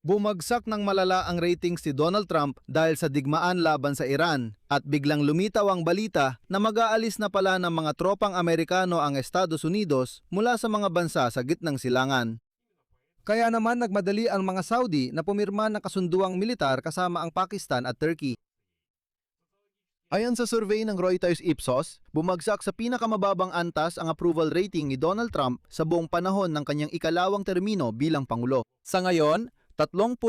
Bumagsak ng malala ang ratings si Donald Trump dahil sa digmaan laban sa Iran at biglang lumitaw ang balita na mag-aalis na pala ng mga tropang Amerikano ang Estados Unidos mula sa mga bansa sa gitnang silangan. Kaya naman nagmadali ang mga Saudi na pumirma ng kasunduang militar kasama ang Pakistan at Turkey. Ayon sa survey ng Reuters Ipsos, bumagsak sa pinakamababang antas ang approval rating ni Donald Trump sa buong panahon ng kanyang ikalawang termino bilang Pangulo. Sa ngayon, 33%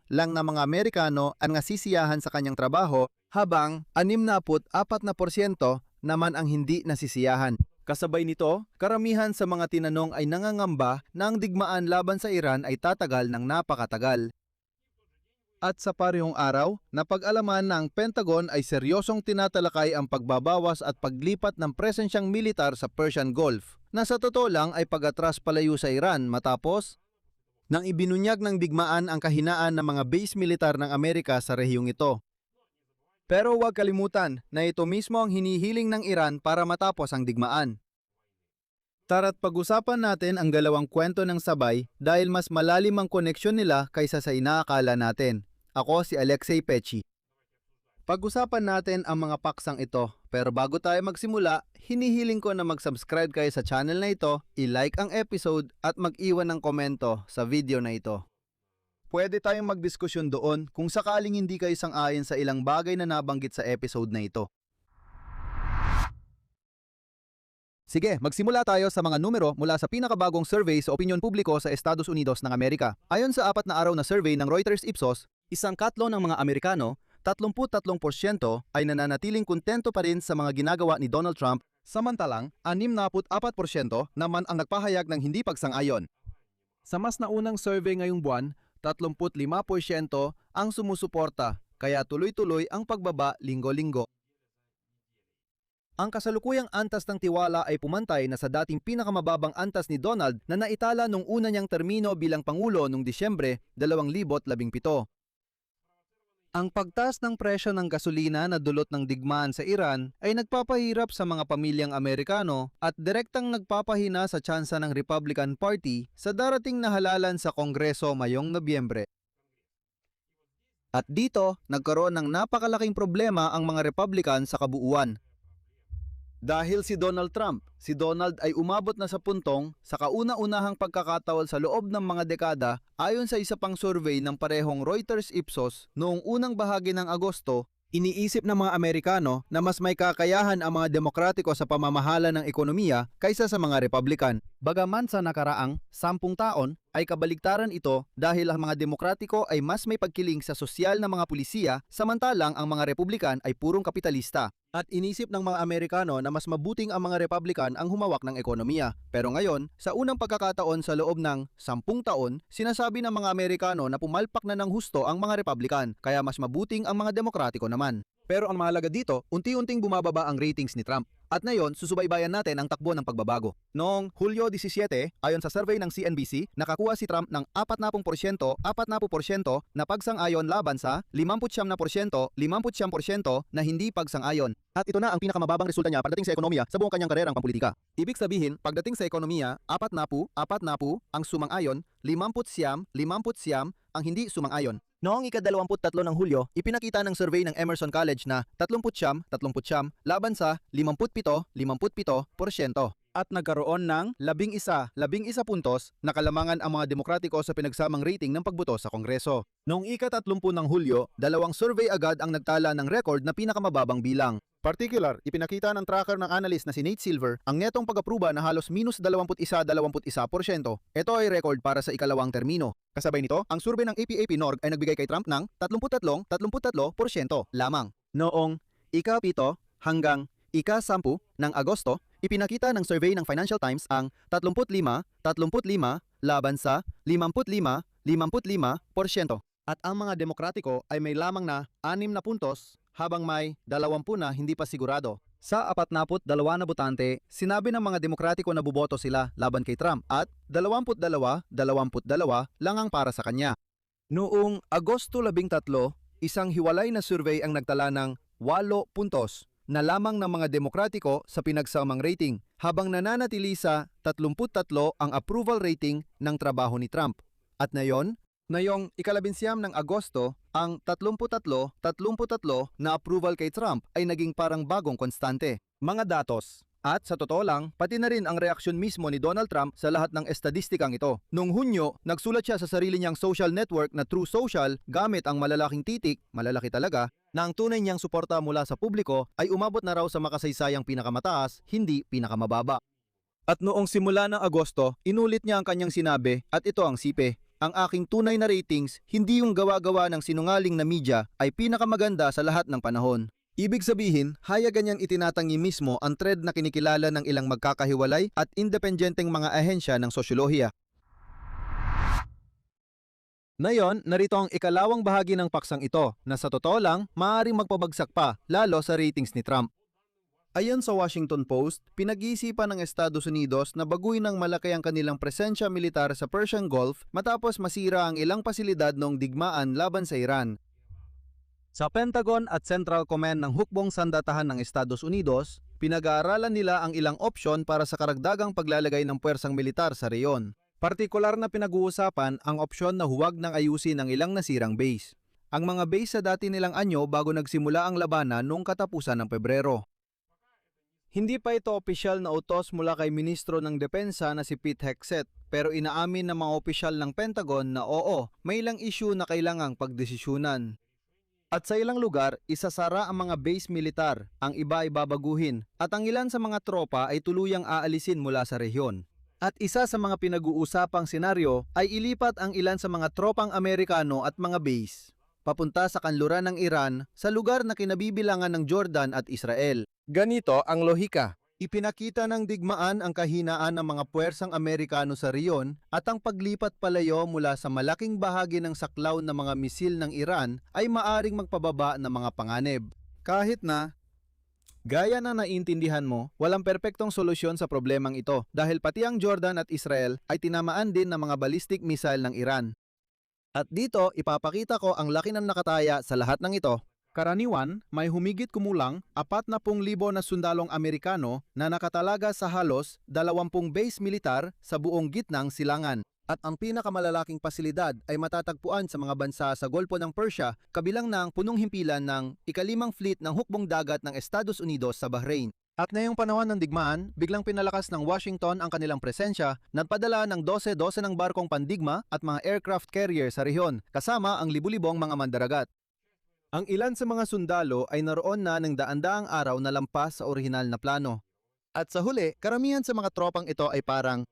lang ng mga Amerikano ang nasisiyahan sa kanyang trabaho habang 64% naman ang hindi nasisiyahan. Kasabay nito, karamihan sa mga tinanong ay nangangamba na ang digmaan laban sa Iran ay tatagal ng napakatagal. At sa parehong araw, napag-alaman na ang Pentagon ay seryosong tinatalakay ang pagbabawas at paglipat ng presensyang militar sa Persian Gulf, na sa totoo lang ay pag-atras palayo sa Iran matapos nang ibinunyag ng digmaan ang kahinaan ng mga base militar ng Amerika sa rehiyong ito. Pero huwag kalimutan na ito mismo ang hinihiling ng Iran para matapos ang digmaan. Tara't pag-usapan natin ang dalawang kwento ng sabay dahil mas malalim ang koneksyon nila kaysa sa inaakala natin. Ako si Alexei Pechi. Pag-usapan natin ang mga paksang ito, pero bago tayo magsimula, hinihiling ko na mag-subscribe kayo sa channel na ito, i-like ang episode at mag-iwan ng komento sa video na ito. Pwede tayong magdiskusyon doon kung sakaling hindi kayo sang-ayon sa ilang bagay na nabanggit sa episode na ito. Sige, magsimula tayo sa mga numero mula sa pinakabagong survey sa opinyon publiko sa Estados Unidos ng Amerika. Ayon sa 4 na araw na survey ng Reuters Ipsos, 1/4 ng mga Amerikano, 33% ay nananatiling kontento pa rin sa mga ginagawa ni Donald Trump, samantalang 64% naman ang nagpahayag ng hindi pagsang-ayon. Sa mas naunang survey ngayong buwan, 35% ang sumusuporta, kaya tuloy-tuloy ang pagbaba linggo-linggo. Ang kasalukuyang antas ng tiwala ay pumantay na sa dating pinakamababang antas ni Donald na naitala nung una niyang termino bilang Pangulo noong Disyembre 2017. Ang pagtaas ng presyo ng gasolina na dulot ng digmaan sa Iran ay nagpapahirap sa mga pamilyang Amerikano at direktang nagpapahina sa tsansa ng Republican Party sa darating na halalan sa Kongreso ngayong Nobyembre. At dito, nagkaroon ng napakalaking problema ang mga Republican sa kabuuan. Dahil si Donald ay umabot na sa puntong sa kauna-unahang pagkakataon sa loob ng mga dekada ayon sa isa pang survey ng parehong Reuters Ipsos noong unang bahagi ng Agosto, iniisip ng mga Amerikano na mas may kakayahan ang mga Demokratiko sa pamamahala ng ekonomiya kaysa sa mga Republican. Bagaman sa nakaraang 10 taon ay kabaligtaran ito dahil ang mga Demokratiko ay mas may pagkiling sa sosyal na mga pulisiya samantalang ang mga Republican ay purong kapitalista. At inisip ng mga Amerikano na mas mabuting ang mga Republican ang humawak ng ekonomiya. Pero ngayon, sa unang pagkakataon sa loob ng 10 taon, sinasabi ng mga Amerikano na pumalpak na ng husto ang mga Republican, kaya mas mabuting ang mga Demokratiko naman. Pero ang mahalaga dito, unti-unting bumababa ang ratings ni Trump. At ngayon, susubaybayan natin ang takbo ng pagbabago. Noong Hulyo 17, ayon sa survey ng CNBC, nakakuha si Trump ng 40% na pagsang-ayon laban sa 59% na hindi pagsang-ayon. At ito na ang pinakamababang resulta niya pagdating sa ekonomiya sa buong kanyang karerang pampulitika. Ibig sabihin, pagdating sa ekonomiya, 40 ang sumang-ayon, 50 ang hindi sumang-ayon. Noong ika-23 ng Hulyo, ipinakita ng survey ng Emerson College na 30 laban sa 57%. At nagkaroon ng 11 puntos na kalamangan ang mga Demokratiko sa pinagsamang rating ng pagboto sa Kongreso. Noong ika-30 ng Hulyo, 2 survey agad ang nagtala ng record na pinakamababang bilang. Particular, ipinakita ng tracker ng analyst na si Nate Silver ang netong pag-aproba na halos minus 21%. Ito ay record para sa ikalawang termino. Kasabay nito, ang survey ng AP-Norg ay nagbigay kay Trump ng 33% lamang. Noong ika-7 hanggang ika-10 ng Agosto, ipinakita ng survey ng Financial Times ang 35 laban sa 55%. At ang mga Demokratiko ay may lamang na 6 na puntos habang may 20 na hindi pa sigurado. Sa 42 na botante, sinabi ng mga Demokratiko na boboto sila laban kay Trump at 22 lang ang para sa kanya. Noong Agosto 13, isang hiwalay na survey ang nagtala ng 8 puntos na lamang ng mga Demokratiko sa pinagsamang rating, habang nananatili sa 33 ang approval rating ng trabaho ni Trump. At ngayon, Ngayong ikalabinsyam ng Agosto, ang 33 na approval kay Trump ay naging parang bagong konstante. Mga datos. At sa totoo lang, pati na rin ang reaksyon mismo ni Donald Trump sa lahat ng estadistikang ito. Noong Hunyo, nagsulat siya sa sarili niyang social network na True Social gamit ang malalaking titik, malalaki talaga, na ang tunay niyang suporta mula sa publiko ay umabot na raw sa makasaysayang pinakamataas, hindi pinakamababa. At noong simula ng Agosto, inulit niya ang kanyang sinabi at ito ang sipe. Ang aking tunay na ratings, hindi yung gawa-gawa ng sinungaling na media, ay pinakamaganda sa lahat ng panahon. Ibig sabihin, hayagan niyang itinatangi mismo ang trend na kinikilala ng ilang magkakahiwalay at independenteng mga ahensya ng sosyolohiya. Ngayon, narito ang ikalawang bahagi ng paksang ito na sa totoo lang, maaaring magpabagsak pa, lalo sa ratings ni Trump. Ayon sa Washington Post, pinag-iisipan ng Estados Unidos na baguhin ng malaki ang kanilang presensya militar sa Persian Gulf matapos masira ang ilang pasilidad noong digmaan laban sa Iran. Sa Pentagon at Central Command ng Hukbong Sandatahan ng Estados Unidos, pinag-aaralan nila ang ilang opsyon para sa karagdagang paglalagay ng puwersang militar sa reyon. Partikular na pinag-uusapan ang opsyon na huwag nang ayusin ang ilang nasirang base. Ang mga base sa dati nilang anyo bago nagsimula ang labanan noong katapusan ng Pebrero. Hindi pa ito opisyal na utos mula kay Ministro ng Depensa na si Pete Hegseth, pero inaamin ng mga opisyal ng Pentagon na oo, may ilang issue na kailangang pagdesisyunan. At sa ilang lugar, isasara ang mga base militar, ang iba ay babaguhin, at ang ilan sa mga tropa ay tuluyang aalisin mula sa rehiyon. At isa sa mga pinag-uusapang senaryo ay ilipat ang ilan sa mga tropang Amerikano at mga base papunta sa kanluran ng Iran sa lugar na kinabibilangan ng Jordan at Israel. Ganito ang lohika. Ipinakita ng digmaan ang kahinaan ng mga puwersang Amerikano sa riyon at ang paglipat palayo mula sa malaking bahagi ng saklaw ng mga misil ng Iran ay maaring magpababa ng mga panganib. Kahit na, gaya na naiintindihan mo, walang perpektong solusyon sa problemang ito dahil pati ang Jordan at Israel ay tinamaan din ng mga ballistic missile ng Iran. At dito, ipapakita ko ang laki ng nakataya sa lahat ng ito. Karaniwan, may humigit kumulang 40,000 na sundalong Amerikano na nakatalaga sa halos 20 base militar sa buong gitnang silangan. At ang pinakamalalaking pasilidad ay matatagpuan sa mga bansa sa Golpo ng Persia, kabilang ng punong himpilan ng ika-5 fleet ng hukbong dagat ng Estados Unidos sa Bahrain. At ngayong panahon ng digmaan, biglang pinalakas ng Washington ang kanilang presensya, nagpadala ng 12 ng barkong pandigma at mga aircraft carrier sa rehiyon, kasama ang libu-libong mga mandaragat. Ang ilan sa mga sundalo ay naroon na ng daan-daang araw na lampas sa orihinal na plano. At sa huli, karamihan sa mga tropang ito ay parang,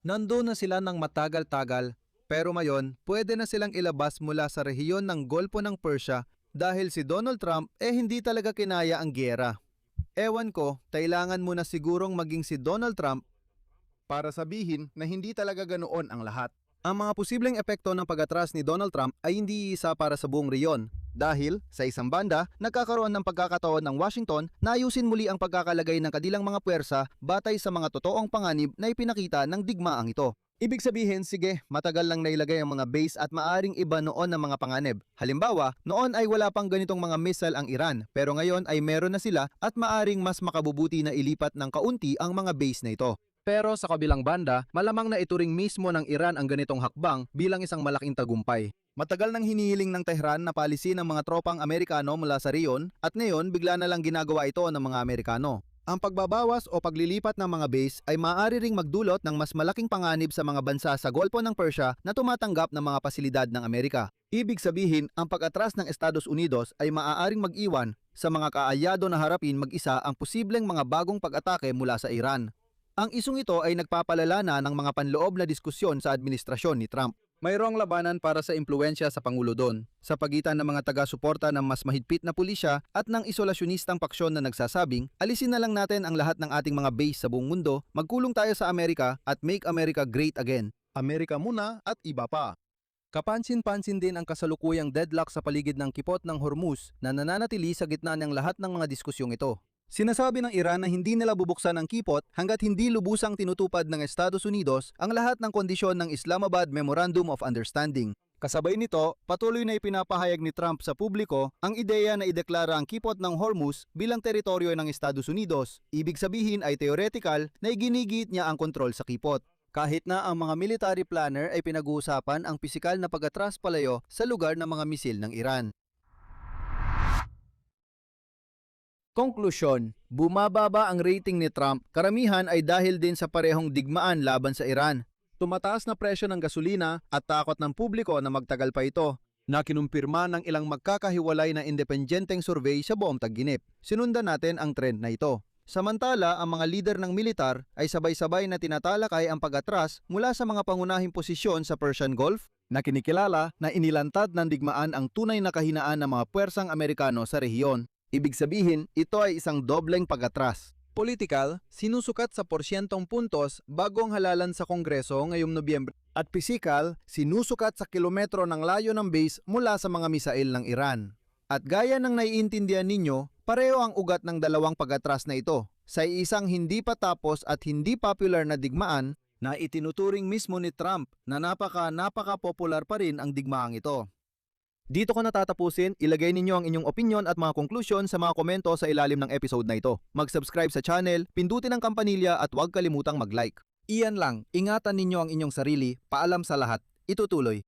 nandoon na sila ng matagal-tagal, pero ngayon, pwede na silang ilabas mula sa rehiyon ng Golpo ng Persia dahil si Donald Trump hindi talaga kinaya ang giyera. Ewan ko, kailangan mo na sigurong maging si Donald Trump para sabihin na hindi talaga ganoon ang lahat. Ang mga posibleng epekto ng pag-atras ni Donald Trump ay hindi isa para sa buong reyon. Dahil, sa isang banda, nagkakaroon ng pagkakataon ng Washington na ayusin muli ang pagkakalagay ng kanilang mga puwersa batay sa mga totoong panganib na ipinakita ng digmaang ito. Ibig sabihin, sige, matagal lang nailagay ang mga base at maaring iba noon ng mga panganib. Halimbawa, noon ay wala pang ganitong mga missile ang Iran, pero ngayon ay meron na sila at maaring mas makabubuti na ilipat ng kaunti ang mga base na ito. Pero sa kabilang banda, malamang na ituring mismo ng Iran ang ganitong hakbang bilang isang malaking tagumpay. Matagal nang hinihiling ng Tehran na paalisin ang mga tropang Amerikano mula sa riyon at ngayon bigla na lang ginagawa ito ng mga Amerikano. Ang pagbabawas o paglilipat ng mga base ay maaari ring magdulot ng mas malaking panganib sa mga bansa sa Golpo ng Persia na tumatanggap ng mga pasilidad ng Amerika. Ibig sabihin, ang pag-atras ng Estados Unidos ay maaaring mag-iwan sa mga kaalyado na harapin mag-isa ang posibleng mga bagong pag-atake mula sa Iran. Ang isung ito ay nagpapalala na ng mga panloob na diskusyon sa administrasyon ni Trump. Mayroong labanan para sa impluwensya sa Pangulo doon, sa pagitan ng mga taga-suporta ng mas mahigpit na pulisya at ng isolasyonistang paksyon na nagsasabing, alisin na lang natin ang lahat ng ating mga base sa buong mundo, magkulong tayo sa Amerika at make America great again. Amerika muna at iba pa. Kapansin-pansin din ang kasalukuyang deadlock sa paligid ng kipot ng Hormuz na nananatili sa gitna ng lahat ng mga diskusyong ito. Sinasabi ng Iran na hindi nila bubuksan ang kipot hanggat hindi lubusang tinutupad ng Estados Unidos ang lahat ng kondisyon ng Islamabad Memorandum of Understanding. Kasabay nito, patuloy na ipinapahayag ni Trump sa publiko ang ideya na ideklara ang kipot ng Hormuz bilang teritoryo ng Estados Unidos. Ibig sabihin ay theoretical na iginigit niya ang kontrol sa kipot. Kahit na ang mga military planner ay pinag-uusapan ang pisikal na pag-atras palayo sa lugar ng mga misil ng Iran. Konklusyon, bumababa ang rating ni Trump, karamihan ay dahil din sa parehong digmaan laban sa Iran. Tumataas na presyo ng gasolina at takot ng publiko na magtagal pa ito, na kinumpirma ng ilang magkakahiwalay na independenteng survey sa buong tagginip. Sinundan natin ang trend na ito. Samantala, ang mga lider ng militar ay sabay-sabay na tinatalakay ang pag-atras mula sa mga pangunahing posisyon sa Persian Gulf na kinikilala na inilantad ng digmaan ang tunay na kahinaan ng mga puwersang Amerikano sa rehiyon. Ibig sabihin, ito ay isang dobleng pag-atras. Political, sinusukat sa porsyentong puntos bago ang halalan sa Kongreso ngayong Nobyembre. At pisikal, sinusukat sa kilometro ng layo ng base mula sa mga misail ng Iran. At gaya ng naiintindihan ninyo, pareho ang ugat ng dalawang pag-atras na ito sa isang hindi pa tapos at hindi popular na digmaan na itinuturing mismo ni Trump na napaka-popular pa rin ang digmaang ito. Dito ko natatapusin, ilagay ninyo ang inyong opinion at mga konklusyon sa mga komento sa ilalim ng episode na ito. Mag-subscribe sa channel, pindutin ang kampanilya at huwag kalimutang mag-like. Iyan lang, ingatan ninyo ang inyong sarili, paalam sa lahat, itutuloy.